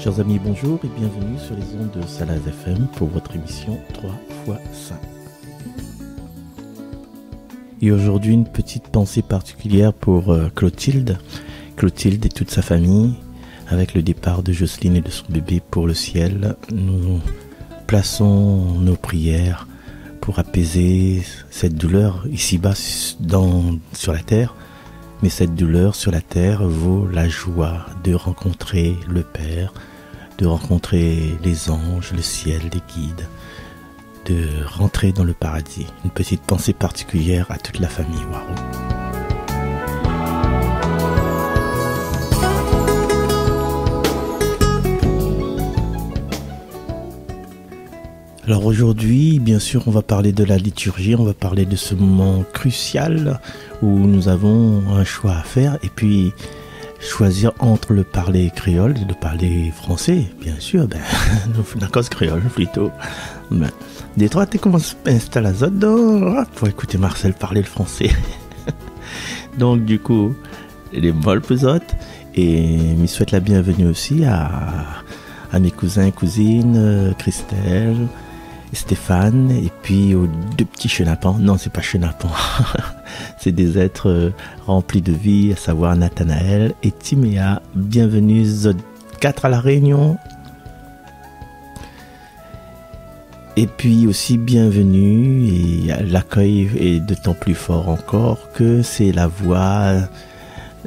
Chers amis, bonjour et bienvenue sur les ondes de Salaz FM pour votre émission 3x5. Et aujourd'hui, une petite pensée particulière pour Clotilde et toute sa famille. Avec le départ de Jocelyne et de son bébé pour le ciel, nous plaçons nos prières pour apaiser cette douleur ici-bas sur la terre. Mais cette douleur sur la terre vaut la joie de rencontrer le Père, de rencontrer les anges, le ciel, les guides, de rentrer dans le paradis. Une petite pensée particulière à toute la famille Waro. Alors aujourd'hui, bien sûr, on va parler de la liturgie, on va parler de ce moment crucial où nous avons un choix à faire et puis choisir entre le parler créole et le parler français, bien sûr, la cause créole plutôt. Des trois, tu commences à installer la zone pour écouter Marcel parler le français. Donc du coup, les molles plus autres et je souhaite la bienvenue aussi à mes cousins et cousines, Christelle, Stéphane, et puis aux deux petits chenapans. Non, c'est pas chenapans. C'est des êtres remplis de vie, à savoir Nathanaël et Timéa. Bienvenue, Zod 4 à la Réunion. Et puis aussi bienvenue, et l'accueil est d'autant plus fort encore que c'est la voix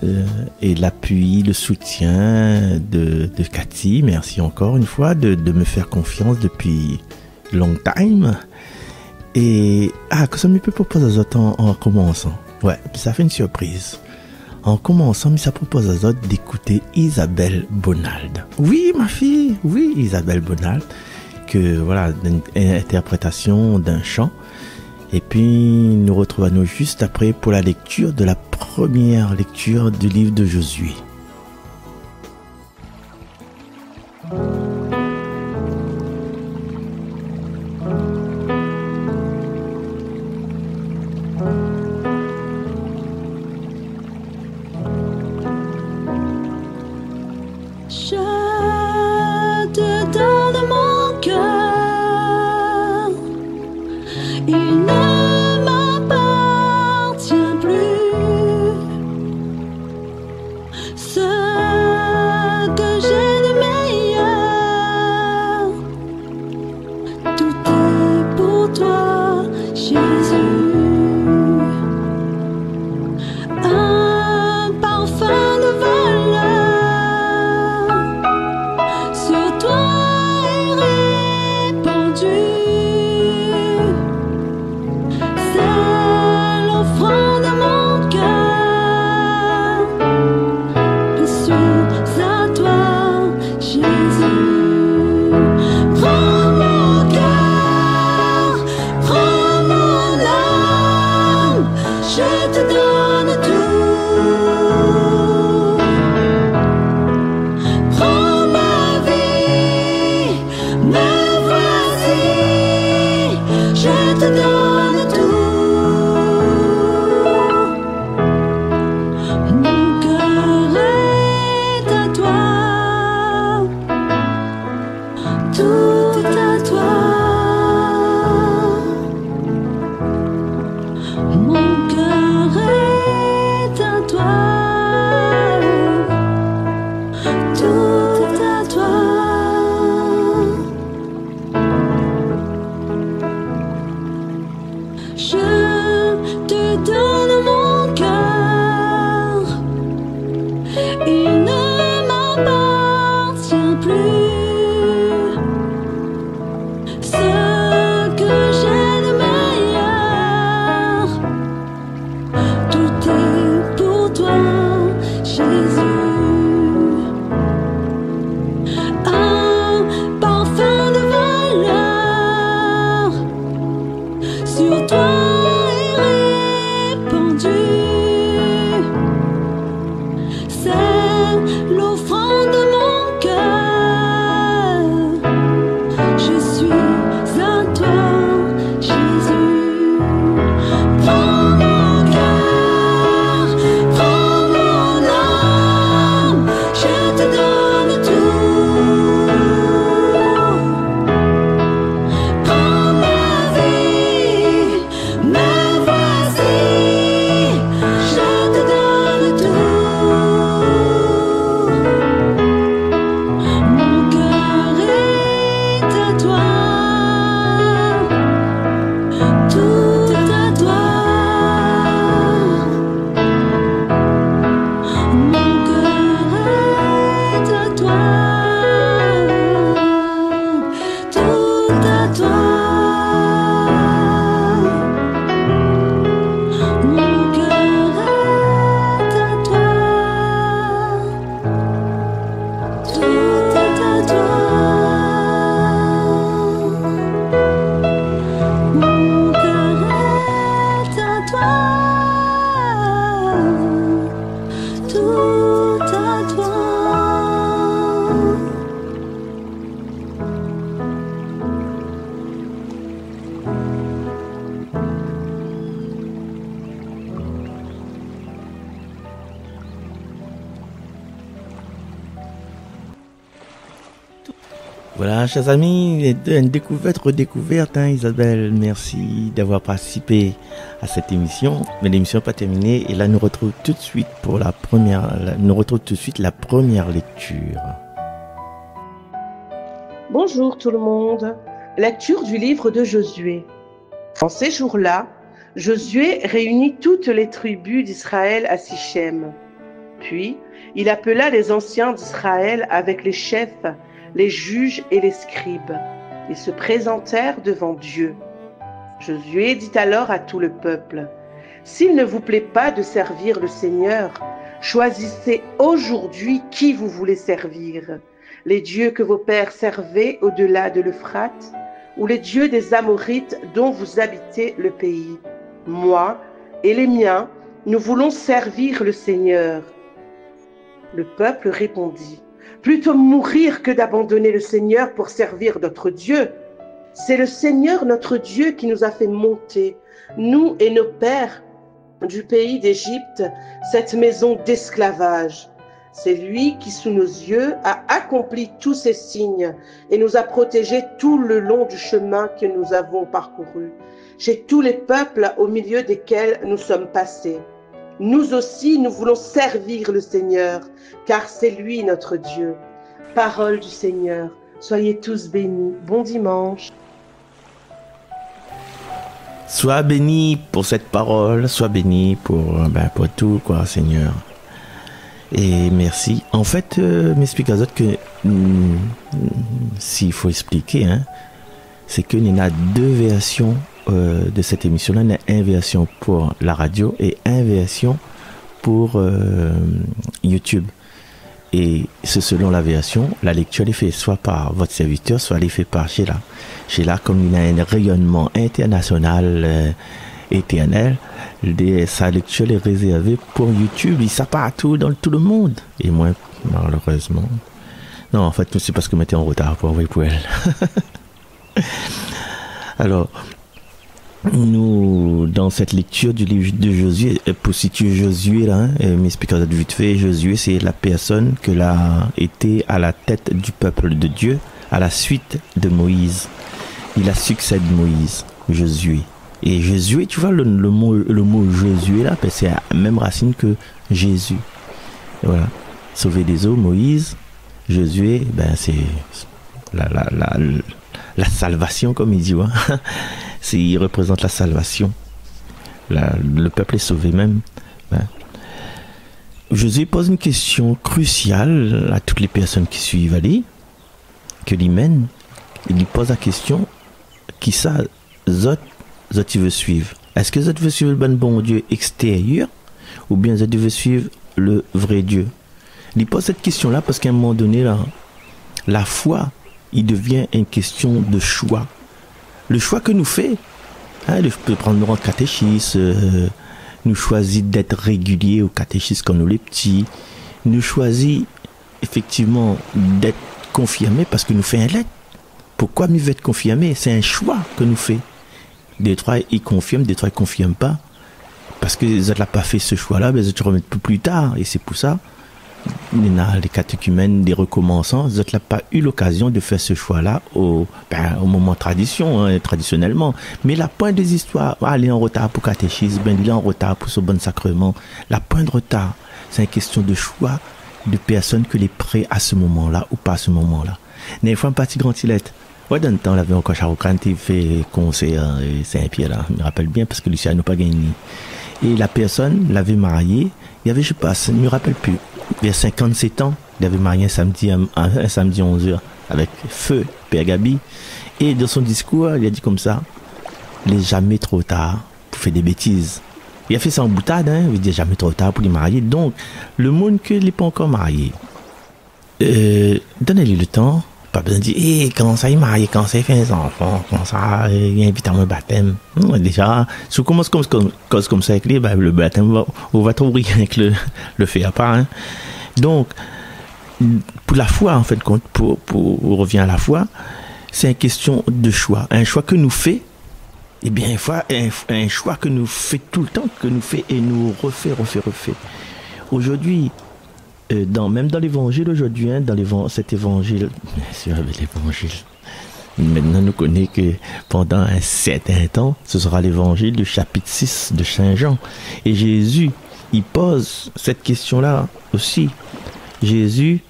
et l'appui, le soutien de Cathy. Merci encore une fois de me faire confiance depuis long time. Et que ça me peut proposer aux autres en commençant. Ouais, ça fait une surprise. En commençant, mais ça propose aux autres d'écouter Isabelle Bonald. Oui, ma fille, oui, Isabelle Bonald. Que voilà, une interprétation d'un chant. Et puis nous retrouvons juste après pour la lecture de la première lecture du livre de Josué. Voilà, chers amis, une découverte, redécouverte, hein, Isabelle. Merci d'avoir participé à cette émission. Mais l'émission n'est pas terminée. Et là, nous retrouve tout de suite la première lecture. Bonjour tout le monde. Lecture du livre de Josué. En ces jours-là, Josué réunit toutes les tribus d'Israël à Sichem. Puis, il appela les anciens d'Israël avec les chefs, les juges et les scribes. Ils se présentèrent devant Dieu. Josué dit alors à tout le peuple, « S'il ne vous plaît pas de servir le Seigneur, choisissez aujourd'hui qui vous voulez servir, les dieux que vos pères servaient au-delà de l'Euphrate, ou les dieux des Amorites dont vous habitez le pays. Moi et les miens, nous voulons servir le Seigneur. » Le peuple répondit, « Plutôt mourir que d'abandonner le Seigneur pour servir d'autres dieux. C'est le Seigneur notre Dieu qui nous a fait monter, nous et nos pères, du pays d'Égypte, cette maison d'esclavage. C'est lui qui, sous nos yeux, a accompli tous ces signes et nous a protégés tout le long du chemin que nous avons parcouru, chez tous les peuples au milieu desquels nous sommes passés. Nous aussi, nous voulons servir le Seigneur, car c'est lui notre Dieu. » Parole du Seigneur. Soyez tous bénis. Bon dimanche. Sois béni pour cette parole, sois béni pour tout, quoi, Seigneur. Et merci. En fait, m'explique à que s'il faut expliquer, hein, c'est qu'il y a deux versions de cette émission-là. Il y a une version pour la radio et une version pour YouTube. Et c'est selon la version, la lecture elle est faite soit par votre serviteur, soit elle est faite par Sheila. Sheila, comme il a un rayonnement international éternel, sa lecture est réservée pour YouTube. Il ça partout dans tout le monde. Et moi, malheureusement. Non, en fait, c'est parce que je m'étais en retard pour envoyer pour elle. Alors, nous, dans cette lecture du livre de Josué, pour situer Josué là, m'expliquer vite fait, Josué c'est la personne qui a été à la tête du peuple de Dieu à la suite de Moïse. Il a succédé Moïse, Josué. Et Josué, tu vois, le mot Josué là, c'est la même racine que Jésus. Et voilà. Sauver des eaux, Moïse, Josué, c'est la salvation, comme il dit. Hein. Il représente la salvation. Le peuple est sauvé même. Hein. Josué pose une question cruciale à toutes les personnes qui suivent Ali, que lui mène. Il lui pose la question, qui ça, Zot il veut suivre? Est-ce que Zot veut suivre le bon Dieu extérieur ou bien Zot veut suivre le vrai Dieu? Il pose cette question-là parce qu'à un moment donné, là, la foi, il devient une question de choix. Le choix que nous fait, hein, je peux prendre notre catéchisme, nous choisit d'être réguliers au catéchisme quand nous les petits, nous choisit effectivement d'être confirmés parce que nous fait un lettre. Pourquoi nous veut être confirmés? C'est un choix que nous fait. Des trois ils confirment, des trois ils confirment pas, parce que ils n'ont pas fait ce choix-là, mais ils te remettent plus tard, et c'est pour ça. Il y a les catéchumènes, des recommençants, ils n'ont pas eu l'occasion de faire ce choix-là au moment traditionnellement. Mais la pointe des histoires, aller en retard pour catéchisme, il est en retard pour ce bon sacrement. La pointe de retard, c'est une question de choix de personnes que les prêts à ce moment-là ou pas à ce moment-là. N'est pas partie grandilette. Ouais, dans le temps, on avait encore Charoukan qui fait concert Saint-Pierre, là. Je me rappelle bien parce que Lucien n'a pas gagné. Et la personne l'avait marié, il y avait, je sais pas, je ne me rappelle plus. Il y a 57 ans, il avait marié un samedi 11h avec Feu, Père Gabi. Et dans son discours, il a dit comme ça, il n'est jamais trop tard pour faire des bêtises. Il a fait ça en boutade, hein, il dit jamais trop tard pour les marier. Donc, le monde qui n'est pas encore marié, donnez-lui le temps, pas besoin de dire, quand ça il marié, quand ça il fait des enfants, quand ça il invite à mon baptême. Déjà, si on commence comme ça avec lui, le baptême on va trop rire avec le fait à part. Hein. Donc, pour la foi, en fait, pour on revient à la foi, c'est une question de choix. Un choix que nous fait, eh bien, un choix que nous fait tout le temps, que nous fait et nous refait. Aujourd'hui, même dans l'évangile aujourd'hui, hein, cet évangile, bien sûr, l'évangile, maintenant nous connaissons que pendant un certain temps, ce sera l'évangile du chapitre 6 de Saint Jean. Et Jésus, il pose cette question-là aussi. Jésus,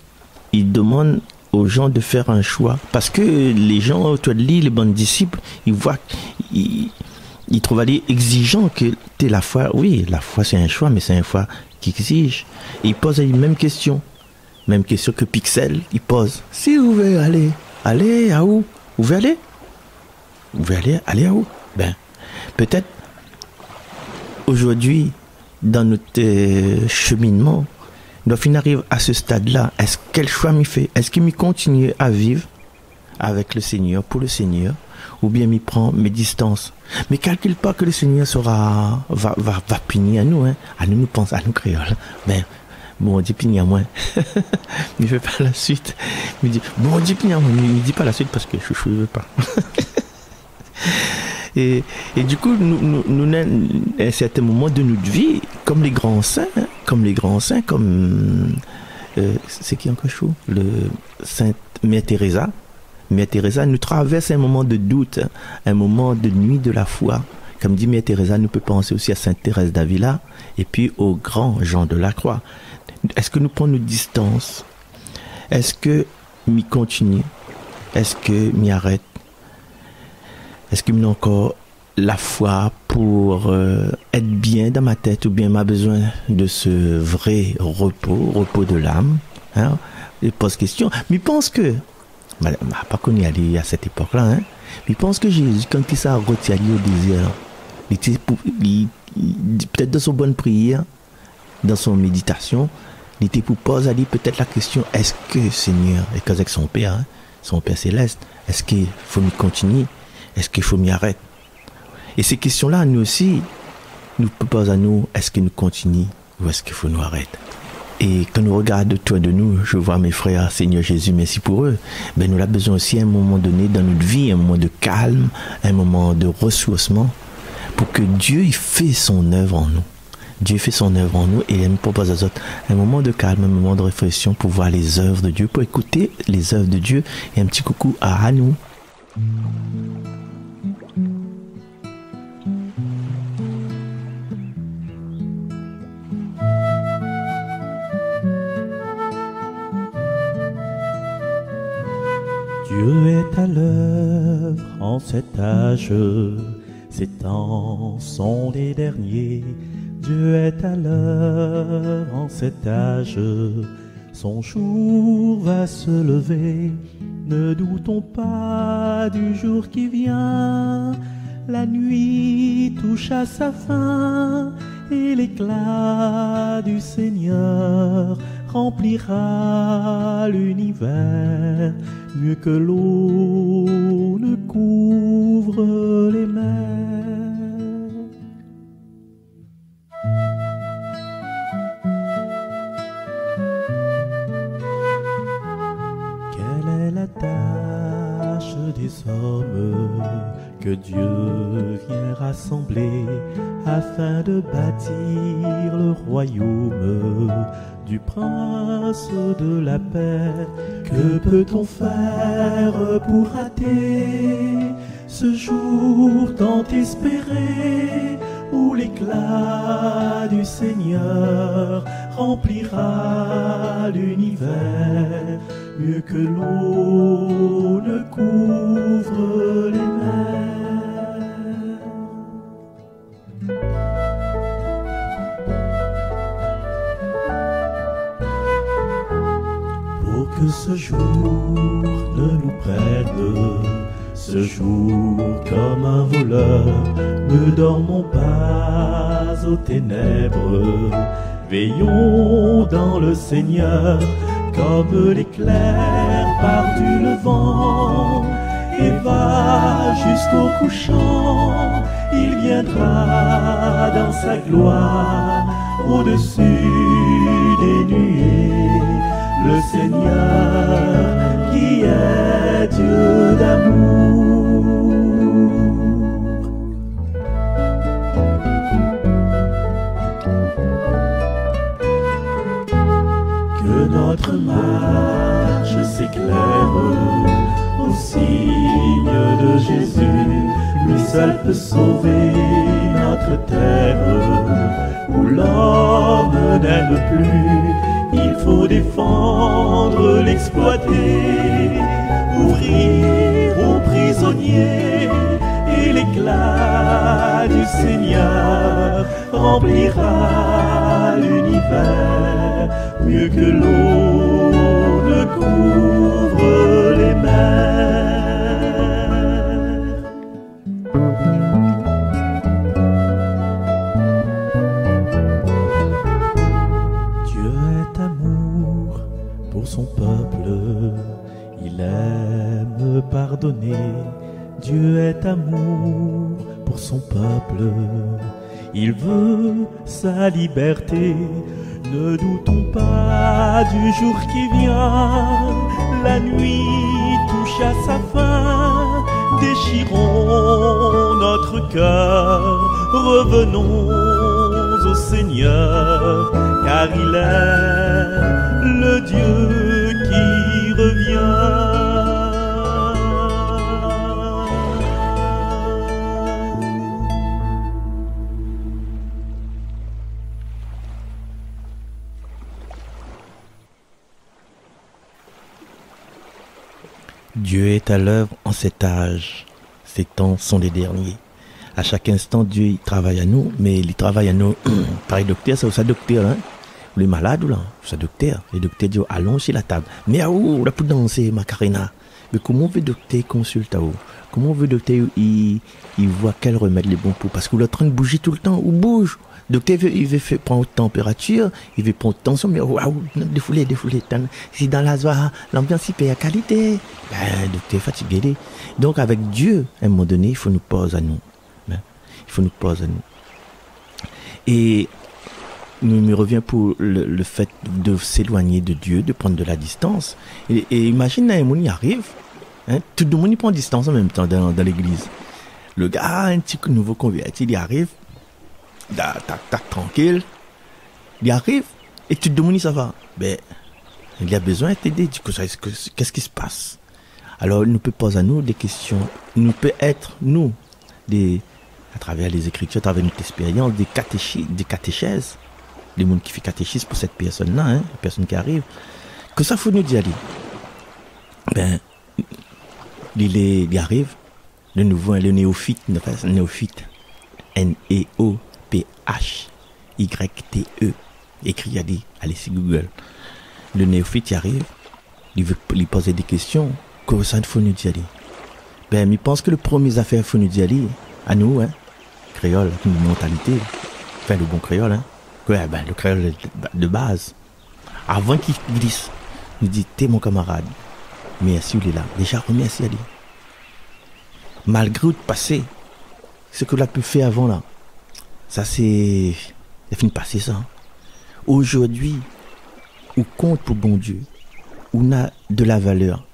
il demande aux gens de faire un choix. Parce que les gens autour de lui, les bons disciples, ils voient, ils trouvent aller exigeant que t'es la foi. Oui, la foi c'est un choix, mais c'est un choix qui exige. Et il pose les mêmes questions. Même question que Pixel, il pose. Si vous voulez aller à où? Vous voulez aller à où? Ben, peut-être aujourd'hui, dans notre cheminement, lorsqu'il arrive à ce stade-là, quel choix m'y fait? Est-ce qu'il m'y continue à vivre avec le Seigneur, pour le Seigneur, ou bien m'y prend mes distances? Mais calcule pas que le Seigneur va punir à nous, hein. À nous pense, à nous créoles. Ben, bon, on dit punir à moi. Il ne fait pas la suite. Il dit, bon, on dit punir à moi. Il ne dit pas la suite parce que chouchou ne veut pas. Et du coup, nous, à un certain moment de notre vie, comme les grands saints, c'est qui encore chaud? Le Sainte Mère Teresa. Mère Teresa nous traverse un moment de doute, hein, un moment de nuit de la foi. Comme dit Mère Teresa, nous peut penser aussi à Sainte Thérèse d'Avila et puis au grand Jean de la Croix. Est-ce que nous prenons nos distances? Est-ce que m'y continue? Est-ce que m'y arrête? Est-ce que m'y encore la foi pour être bien dans ma tête ou bien m'a besoin de ce vrai repos de l'âme, hein? Je pose question. Mais pense que m'a pas connu aller à cette époque-là, hein? Mais pense que Jésus, quand il s'est retiré au désert, il peut-être dans son bonne prière, dans son méditation, il était pour poser à lui peut-être la question, est-ce que Seigneur, et qu'avec son Père, hein, son Père céleste, est-ce qu'il faut m'y continuer? Est-ce qu'il faut m'y arrêter? Et ces questions-là, nous aussi, nous posons à nous, est-ce que nous continuons ou est-ce qu'il faut nous arrêter? Et quand nous regardons autour de nous, je vois mes frères, Seigneur Jésus, merci pour eux. Ben, nous avons besoin aussi à un moment donné dans notre vie, un moment de calme, un moment de ressourcement, pour que Dieu il fait son œuvre en nous. Dieu fait son œuvre en nous et il nous propose aux autres un moment de calme, un moment de réflexion pour voir les œuvres de Dieu, pour écouter les œuvres de Dieu. Et un petit coucou à nous. Dieu est à l'œuvre en cet âge, ces temps sont les derniers. Dieu est à l'œuvre en cet âge, son jour va se lever. Ne doutons pas du jour qui vient, la nuit touche à sa fin et l'éclat du Seigneur remplira l'univers. Mieux que l'eau ne couvre les mers. Quelle est la tâche des hommes que Dieu vient rassembler afin de bâtir le royaume du prince de la paix? Que peut-on faire pour rater ce jour tant espéré où l'éclat du Seigneur remplira l'univers? Mieux que l'eau ne couvre les mers. Pour que ce jour ne nous prenne, ce jour comme un voleur, ne dormons pas aux ténèbres, veillons dans le Seigneur, comme l'éclair part du levant et va jusqu'au couchant. Il viendra dans sa gloire au-dessus des nuées. Le Seigneur qui est Dieu d'amour. Que marche s'éclaire au signe de Jésus. Lui seul peut sauver notre terre, où l'homme n'aime plus. Il faut défendre, l'exploiter, ouvrir aux prisonniers, et l'éclat du Seigneur remplira l'univers, mieux que l'eau ne couvre les mers. Dieu est amour pour son peuple, il aime pardonner. Dieu est amour pour son peuple, il veut sa liberté. Ne doutons pas du jour qui vient, la nuit touche à sa fin. Déchirons notre cœur, revenons au Seigneur, car il est le Dieu qui revient. Dieu est à l'œuvre en cet âge. Ces temps sont les derniers. À chaque instant, Dieu il travaille à nous, mais il travaille à nous par les docteurs, c'est aussi docteur, hein. Les malades ou là, c'est docteur. Les docteurs disent allons sur la table. Mais où on a pour danser, Macarena. Mais comment veut docteur consulte à où? Comment veut docteur il voit quel remède les bons pour? Parce qu'il est en train de bouger tout le temps, ou bouge. Docteur il veut prendre température, il veut prendre tension, mais waouh, défouler. Si dans la joie, l'ambiance il paye à qualité. Ben, docteur fatigué. Donc avec Dieu, à un moment donné, il faut nous poser à nous. Ben, il faut nous poser à nous. Et il me revient pour le fait de s'éloigner de Dieu, de prendre de la distance. Et imagine, un monde y arrive, hein, tout le monde y prend distance en même temps dans l'église. Le gars, un petit nouveau converti, il y arrive, tac, tranquille, il arrive, et tout le monde ça va. Ben, il y a besoin de t'aider. Du coup, qu'est-ce qui se passe? Alors, il nous peut poser à nous des questions. Il nous peut être, nous, à travers les Écritures, à travers notre expérience, des catéchèses. Les gens qui font catéchisme pour cette personne-là, hein, la personne qui arrive. Que ça faut nous dire, ben, il arrive, le nouveau, le néophyte, N-E-O-P-H-Y-T-E, écrit, allez sur Google. Le néophyte y arrive, il veut lui poser des questions, que ça faut nous dire. Ben, il pense que le premier affaire faut nous dire, à nous, hein, créole, avec une mentalité, enfin, le bon créole, hein. Ouais, ben, le créole de base. Avant qu'il glisse, il dit, t'es mon camarade. Merci, il est là. Déjà, remercie à lui. Malgré le passé, ce que l'on a pu faire avant là, ça c'est fini de passer ça. Aujourd'hui, on compte pour bon Dieu. On a de la valeur.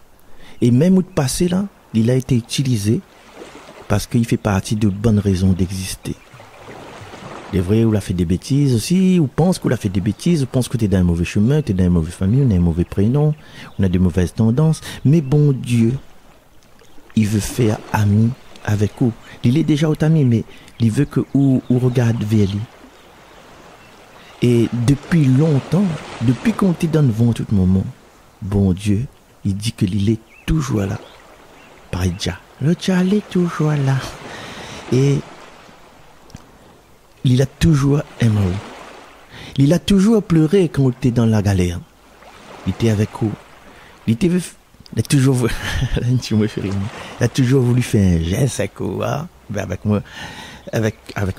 Et même au passé là, il a été utilisé parce qu'il fait partie de bonnes raisons d'exister. Il est vrai, on a fait des bêtises aussi, on pense qu'on a fait des bêtises, on pense que tu es dans un mauvais chemin, tu es dans une mauvaise famille, on a un mauvais prénom, on a de mauvaises tendances. Mais bon Dieu, il veut faire ami avec vous. Il est déjà votre ami, mais il veut que vous regarde vers lui. Et depuis longtemps, depuis qu'on te donne devant tout moment, bon Dieu, il dit que il est toujours là. Par Dja. Le Dja, il est toujours là. Et il a toujours aimé. Il a toujours pleuré quand il était dans la galère. Il était avec vous. Il a toujours voulu faire un geste avec vous. Hein? Ben avec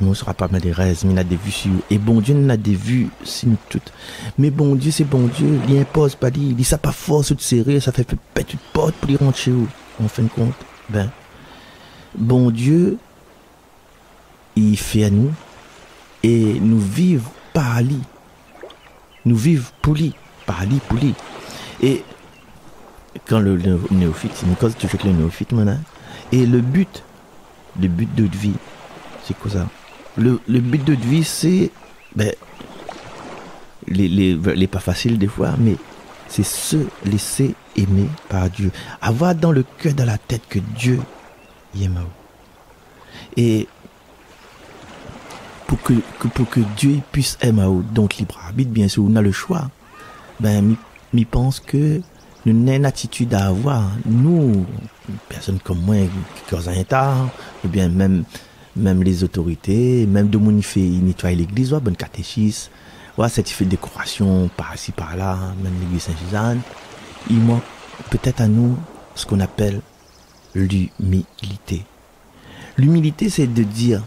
moi, on sera pas mal de rêves, mais il a des vues sur. Et bon Dieu, il a des vues sur nous toutes. Mais bon Dieu, c'est bon Dieu. Il impose pas dit. Il dit ça pas force de serrer, ça fait petite porte pour lui rentrer chez vous. En fin de compte, ben, bon Dieu, il fait à nous. Et nous vivons par lui. Nous vivons pour lui. Par lui, pour lui. Et quand le néophyte, c'est une cause toujours que le néophyte maintenant. Et le but de vie, c'est quoi ça? Le but de vie, c'est, ben, les pas facile des fois, mais c'est se laisser aimer par Dieu. Avoir dans le cœur, dans la tête que Dieu y aime. Et pour que Dieu puisse aimer, donc libre arbitre, bien sûr, on a le choix. Ben, je pense que nous avons une attitude à avoir. Nous, personnes comme moi, qui ont un état, ou bien même les autorités, même de mon fait nettoyer l'église, bonne catéchisme, certificat de décoration par-ci par-là, même l'église Saint-Suzanne. Il manque peut-être à nous ce qu'on appelle l'humilité. L'humilité, c'est de dire,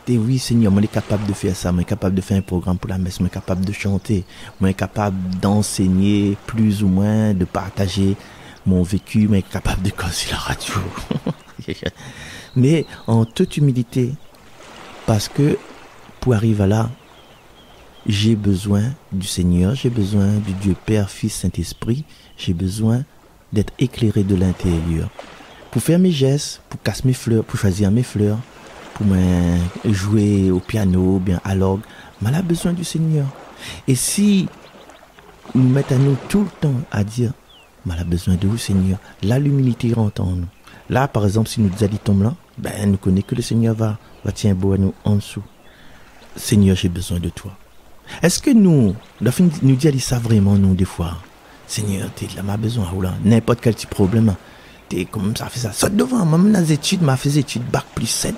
oui Seigneur, moi je suis capable de faire ça, moi je suis capable de faire un programme pour la messe, moi je suis capable de chanter, moi je suis capable d'enseigner plus ou moins, de partager mon vécu, moi je suis capable de casser la radio. Mais en toute humilité, parce que pour arriver à là, j'ai besoin du Seigneur, j'ai besoin du Dieu Père, Fils, Saint-Esprit, j'ai besoin d'être éclairé de l'intérieur. Pour faire mes gestes, pour casser mes fleurs, pour choisir mes fleurs, pour jouer au piano, bien à l'orgue, mais elle a besoin du Seigneur. Et si nous mettons à nous tout le temps à dire, mais elle a besoin de vous, Seigneur, là l'humilité rentre en nous. Là, par exemple, si nous disons là, ben nous connaissons que le Seigneur va tiens beau à nous en dessous. Seigneur, j'ai besoin de toi. Est-ce que nous disons ça vraiment, nous, des fois? Seigneur, t'es là, m'a besoin, ou là, n'importe quel petit problème. T'es comme ça, fait ça. Saute devant, moi, dans les études, m'a fait études, bac plus 7.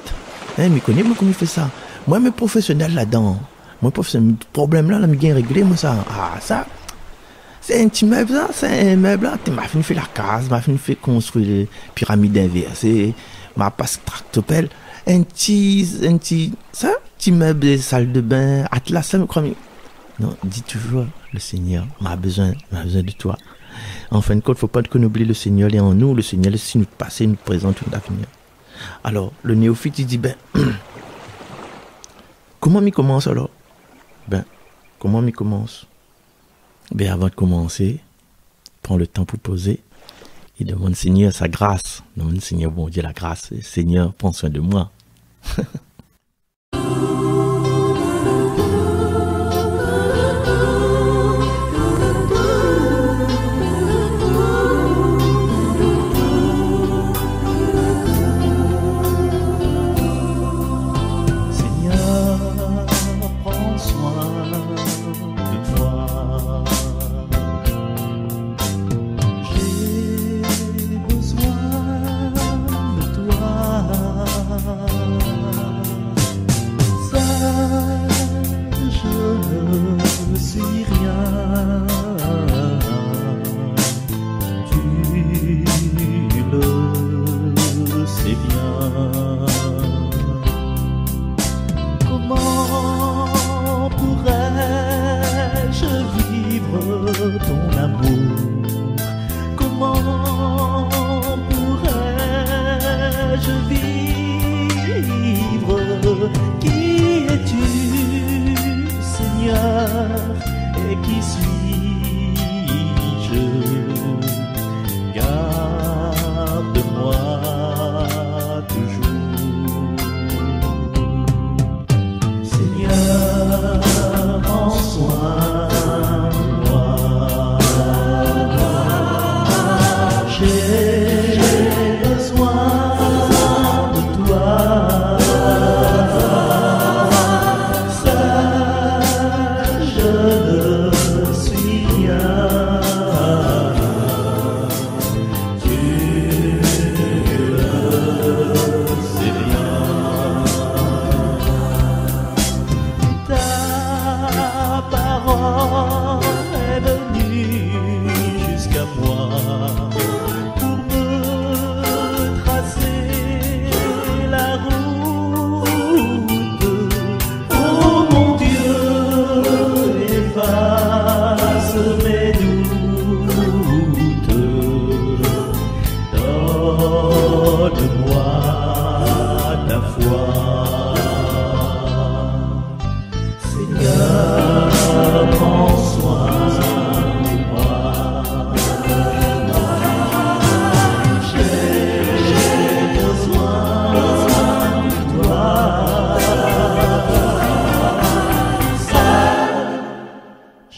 Mais connais moi comment il fait ça. Moi, mes professionnels là-dedans. Moi, professionnel, problème là, me gagne réglé, moi, ça. Ah, ça. C'est un petit meuble, ça. C'est un meuble là. M'a fait la case, m'a fait construire les pyramides inversées. M'a passé tractopelle. Un petit meuble, salle de bain, atlas, ça me croit. Non, dis toujours, le Seigneur m'a besoin de toi. En fin de compte, il ne faut pas qu'on oublie le Seigneur est en nous. Le Seigneur est si nous passé, nous présente tout l'avenir. Alors, le néophyte, il dit, comment m'y commence alors? Comment m'y commence? Avant de commencer, prends le temps pour poser. Il demande Seigneur sa grâce. Demande Seigneur, bon Dieu, la grâce. Seigneur, prends soin de moi.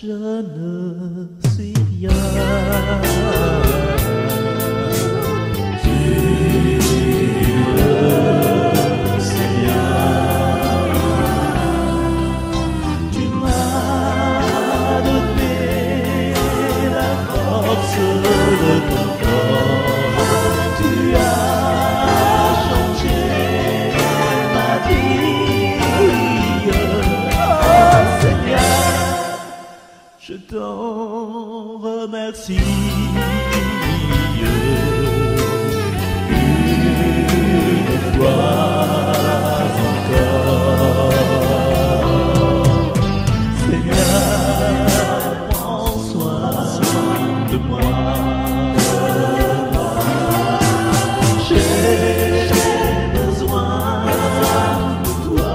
Je ne suis rien. ton corps, tu as changé ma vie. Oh Seigneur, je t'en remercie. Une fois encore, Seigneur, prends soin de moi. J'ai besoin de toi.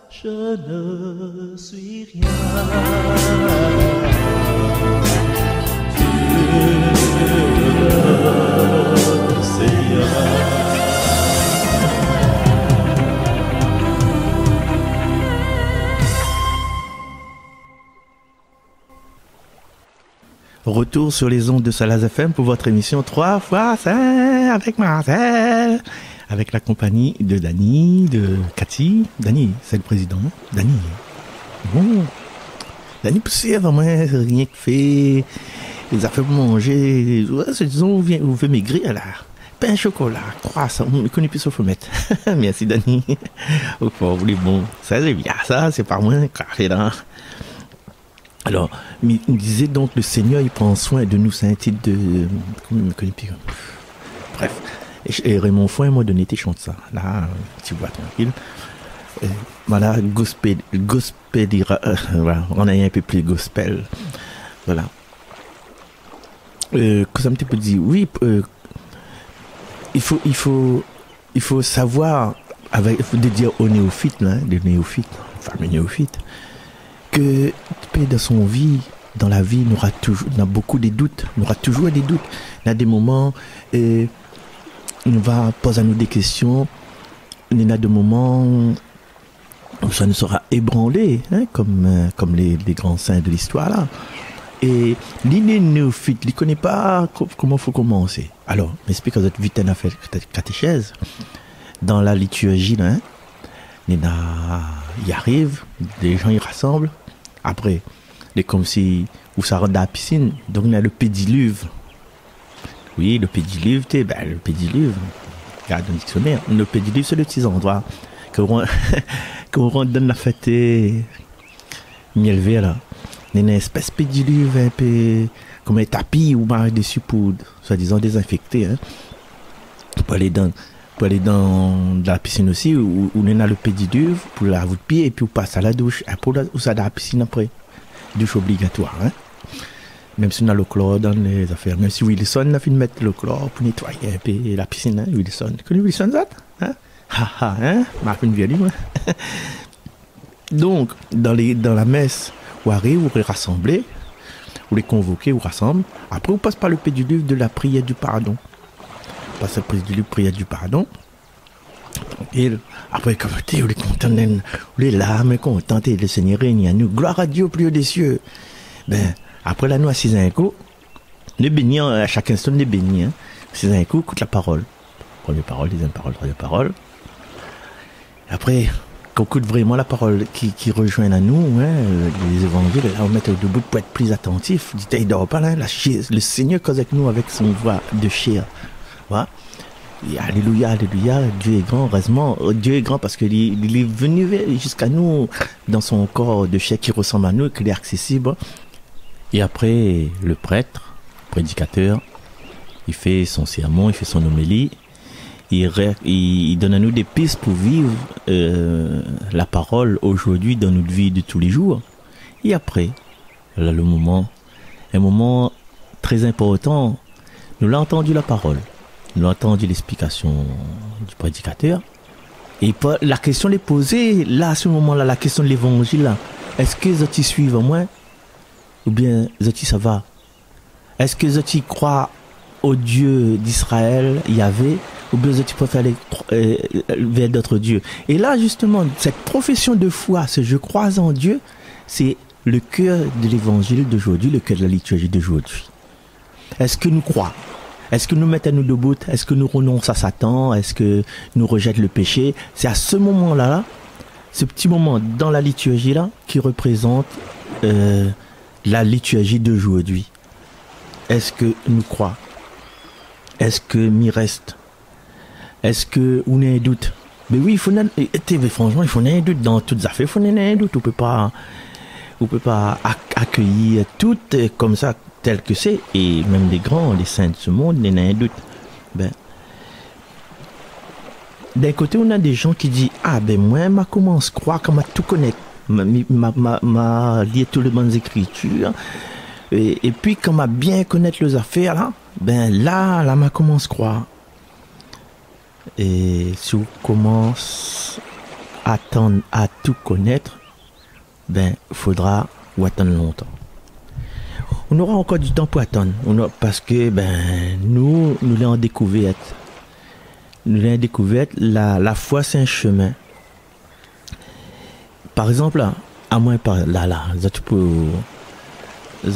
Seul, je ne suis rien. Retour sur les ondes de Salaz FM pour votre émission 3 fois 5 avec Marcel, avec la compagnie de Dany, de Cathy. Dany, c'est le président. Dany. Bon. Dany poussé vraiment rien que fait. Les affaires pour manger. Ouais, disons, vous faites maigrir là. Pain, chocolat, croissant. On ne connaît plus sauf mettre. Merci Dany. Au fond, vous les bons. Ça c'est bien, ça, c'est pas moins café là. Alors, il disait donc le Seigneur, il prend soin de nous, c'est un titre de... Comment il me connaît plus? Bref. Et Raymond Foin m'a donné, tu chantes ça. Là, tu vois, tranquille. Voilà, gospel, voilà, on a un peu plus gospel. Voilà. Que ça me peut dire, oui, il faut savoir, il faut dire aux néophytes, là, des néophytes, femmes néophytes, que dans la vie, il y a beaucoup de doutes, il y aura toujours des doutes. Il y a des moments, il va poser à nous des questions, il y a des moments où ça nous sera ébranlé, hein, comme les grands saints de l'histoire là. Et l'île néophyte, il ne connaît pas comment il faut commencer. Alors, m'explique que votre vite fait catéchèse. Dans la liturgie, là, hein, il y arrive, des gens y rassemblent. Après, c'est comme si vous s'arrêtez dans la piscine. Donc, il y a le pédiluve. Oui, le pédiluve, le pédiluve. Regarde le dictionnaire. Le pédiluve, c'est le petit endroit qu'on donne la fête miel vert là. Il y a une espèce de pédiluve un peu comme un tapis ou marre dessus pour soi-disant désinfecter. Hein. Pour aller dans la piscine aussi, où on a le pédiluve pour laver le pied et puis on passe à la douche. Après, on ça dans la piscine après. Douche obligatoire. Hein. Même si on a le chlore dans les affaires. Même si Wilson a fait de mettre le chlore pour nettoyer un peu la piscine. Hein, Wilson. Tu connais Wilson ça? Hein? Hein? Marque une vieille moi. Donc, dans la messe, vous arrivez, vous les rassemblez, vous les convoquez, vous rassemblez. Après, vous passez par le pédiluve de la prière du pardon. Vous passez par le pédiluve de la prière du pardon. Tranquille. Après, comme vous les contents, vous les larmes, contents, le Seigneur règne à nous. Gloire à Dieu, plus haut des cieux. Ben, après la nous assise un coup, nous bénissons à chaque instant, nous bénissons. Assise un coup, écoute la parole. Première parole, deuxième parole, troisième parole. Après, qu'on écoute vraiment la parole qui rejoint à nous, hein, les évangiles, là, on met debout pour être plus attentif. Il ne dort pas là, le Seigneur cause avec nous avec son voix de chair. Voilà. Et alléluia, alléluia, Dieu est grand, heureusement, Dieu est grand parce qu'il est venu jusqu'à nous dans son corps de chair qui ressemble à nous, qu'il est accessible. Et après, le prêtre, prédicateur, il fait son sermon, il fait son homélie, il donne à nous des pistes pour vivre la parole aujourd'hui dans notre vie de tous les jours. Et après, là, un moment très important, nous l'avons entendu la parole. Nous avons entendu l'explication du prédicateur. Et la question est posée, là, à ce moment-là, la question de l'évangile, là. Est-ce que les autres suivent moi? Ou bien les autres, ça va? Est-ce que les autres croient au Dieu d'Israël, Yahvé? Ou bien les autres préfèrent aller vers d'autres dieux? Et là, justement, cette profession de foi, ce je crois en Dieu, c'est le cœur de l'évangile d'aujourd'hui, le cœur de la liturgie d'aujourd'hui. Est-ce que nous croyons? Est-ce que nous mettons nous debout? Est-ce que nous renonçons à Satan? Est-ce que nous rejettons le péché? C'est à ce moment-là ce petit moment dans la liturgie là qui représente la liturgie d'aujourd'hui. Est-ce que nous croyons? Est-ce que m'y reste? Est-ce que on a un doute? Mais oui, il faut franchement, il faut un doute dans toutes les affaires, il faut un doute. On peut pas accueillir tout comme ça tel que c'est, et même les grands, les saints de ce monde, il y a un doute. Ben, d'un côté, on a des gens qui disent moi, je commence à croire qu'on m'a tout connaître, m'a lié toutes les bonnes écritures, et puis quand m'a bien connaître les affaires là, là, m'a commence à croire. Et si on commence à attendre à tout connaître, faudra attendre longtemps. On aura encore du temps pour attendre, parce que nous l'avons découverte. Nous l'avons découverte. La foi, c'est un chemin. Par exemple, là, à moins par là, vous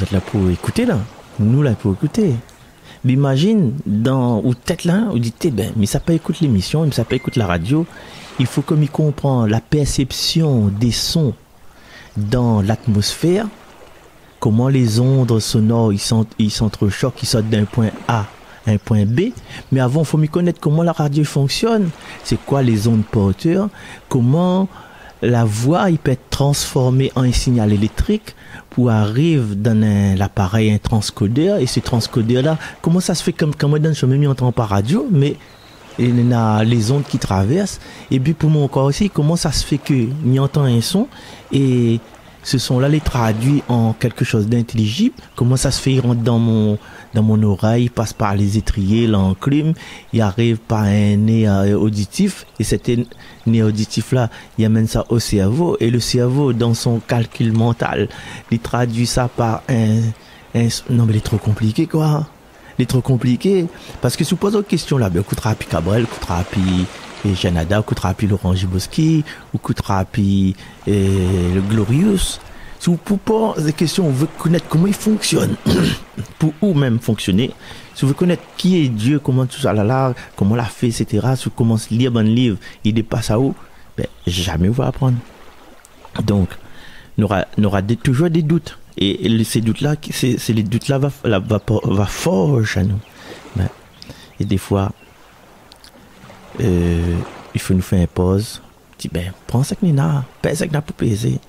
êtes là pour écouter là. Nous là pour écouter. Mais imagine ou tête là, vous dites mais ça peut écouter l'émission, mais ça peut écouter la radio. Il faut comme il comprend la perception des sons dans l'atmosphère, comment les ondes sonores ils s'entrechoquent, ils sortent d'un point A à un point B. Mais avant, il faut mieux connaître comment la radio fonctionne. C'est quoi les ondes porteurs? Comment la voix il peut être transformée en un signal électrique pour arriver dans l'appareil un transcodeur, et ce transcodeur là, comment ça se fait comme moi dans je me entends par radio, mais il y a les ondes qui traversent, et puis pour mon corps aussi, comment ça se fait que m'y entend un son et ce son là les traduit en quelque chose d'intelligible, comment ça se fait, il rentre dans mon oreille, il passe par les étriers, l'enclume, il arrive par un nez auditif, et cet nez auditif là, il amène ça au cerveau, et le cerveau dans son calcul mental, il traduit ça par non mais il est trop compliqué quoi. Il est trop compliqué, parce que si vous posez une question là, écoutera puis Cabrel, écoutera puis Janada, écoutera puis Laurent Giboski, écoutera puis le Glorious. Si vous posez des questions, vous voulez connaître comment il fonctionne, pour ou même fonctionner, si vous voulez connaître qui est Dieu, comment tout ça là, comment l'a fait, etc., si vous commencez à lire un livre, il dépasse à où, jamais vous allez apprendre. Donc, on aura toujours des doutes. Et ces doutes-là, c'est les doutes-là va forger à nous. Et des fois, il faut nous faire une pause. Dis, prends ça que nina, pèse ça que n'a pour peser.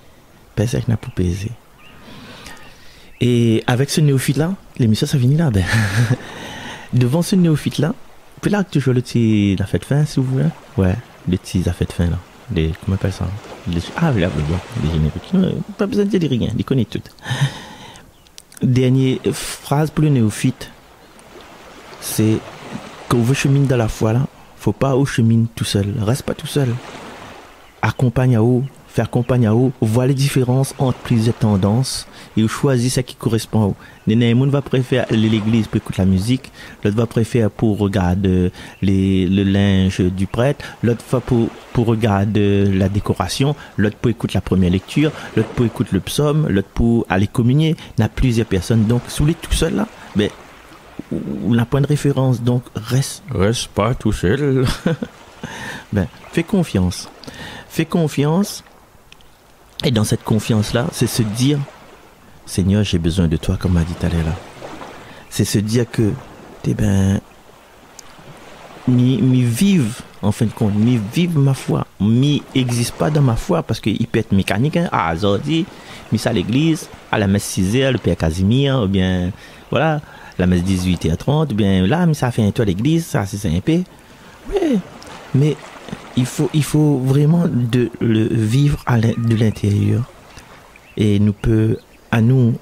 Pèse ça que n'a pour peser. Et avec ce néophyte-là, l'émission, ça finit là. Devant ce néophyte-là, puis là, toujours le petit, la fête fin, si vous voulez. Ouais, les petits, la fête fin, là. Comment on appelle ça? Les génériques. Pas besoin de dire rien, ils connaissent tout. Dernière phrase pour le néophyte, c'est quand vous cheminez dans la foi là, faut pas vous cheminer tout seul, reste pas tout seul. Accompagne à vous, faire compagnie à vous, voir les différences entre plusieurs tendances et vous choisissez ce qui correspond à vous. L'un va préférer l'église pour écouter la musique, l'autre va préférer pour regarder le linge du prêtre, l'autre va pour regarder la décoration, l'autre pour écouter la première lecture, l'autre pour écouter le psaume, l'autre pour aller communier. Il y a plusieurs personnes, donc si vous êtes tout seul là, on n'a pas de référence, donc reste pas tout seul. Fais confiance. Et dans cette confiance-là, c'est se dire, Seigneur, j'ai besoin de toi, comme m'a dit Thaler là. C'est se dire que, m'y vive, en fin de compte, m'y vive ma foi. M'y existe pas dans ma foi, parce qu'il peut être mécanique, Zordi, m'y ça à l'église, à la messe 6h, le Père Casimir, ou bien, voilà, la messe 18h30, ou bien, là, m'y ça fait un tour à l'église, ça, c'est un peu. Oui, mais il faut vraiment le vivre de l'intérieur. Et nous peut à nous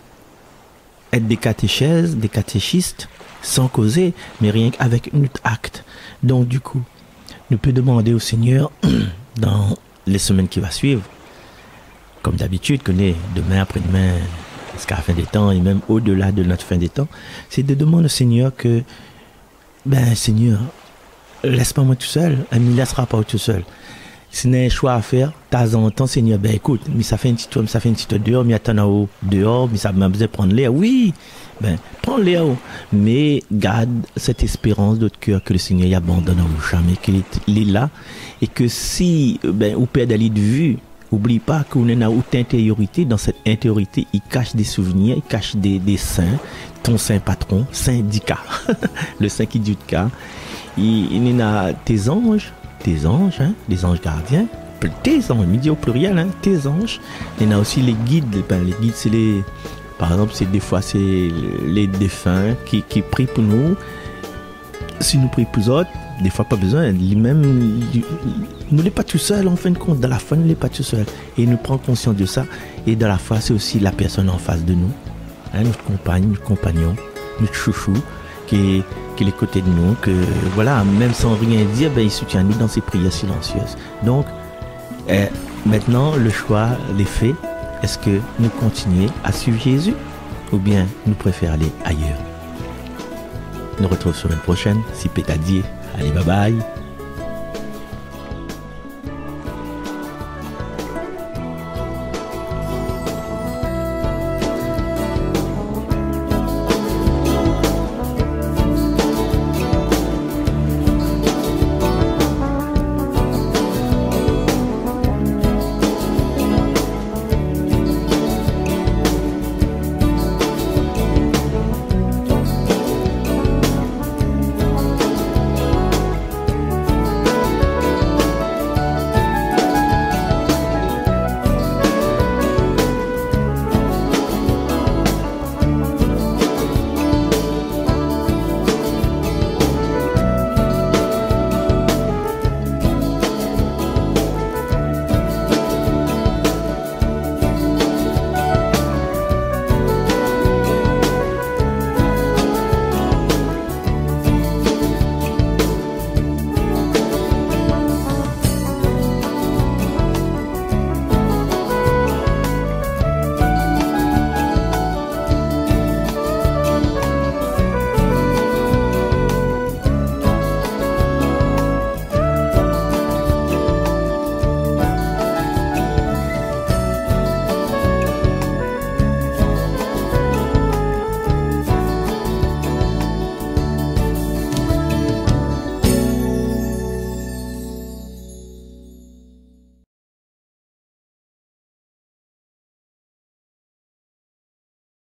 être des catéchèses, des catéchistes, sans causer, mais rien qu'avec notre acte. Donc du coup, nous peut demander au Seigneur, dans les semaines qui vont suivre, comme d'habitude, qu'on est demain, après-demain, jusqu'à la fin des temps, et même au-delà de notre fin des temps, c'est de demander au Seigneur que, Seigneur, laisse-moi moi tout seul, elle ne me laissera pas tout seul. Si il y a un choix à faire, de temps en temps, Seigneur, écoute, mais ça fait un petit tour dehors, mais attends dehors, mais ça m'a besoin de prendre l'air. Oui, prends l'air, mais garde cette espérance de notre cœur que le Seigneur y abandonne jamais, qu'il est là, et que si, ou perd d'aller de vue, Oublie pas qu'on est dans haute intériorité. Dans cette intériorité, il cache des souvenirs, il cache des saints. Ton saint patron, saint Dika, le saint qui dit Dika. Il y a tes anges, hein, les anges gardiens. Tes anges, il dit au pluriel, hein, tes anges. Il y en a aussi les guides. Les guides, c'est par exemple, des fois, c'est les défunts qui prient pour nous. Si nous prions pour eux autres, des fois, pas besoin. Lui-même, nous n'est pas tout seul, en fin de compte. Dans la foi, nous n'est pas tout seul. Et nous prenons conscience de ça. Et dans la foi, c'est aussi la personne en face de nous. Hein, notre compagne, notre compagnon, notre chouchou, qui est à côté de nous. Que, voilà, même sans rien dire, il soutient nous dans ses prières silencieuses. Donc, maintenant, le choix est fait. Est-ce que nous continuons à suivre Jésus ou bien nous préférons aller ailleurs? Nous retrouvons sur une prochaine, si Pétadier. Allez, bye bye.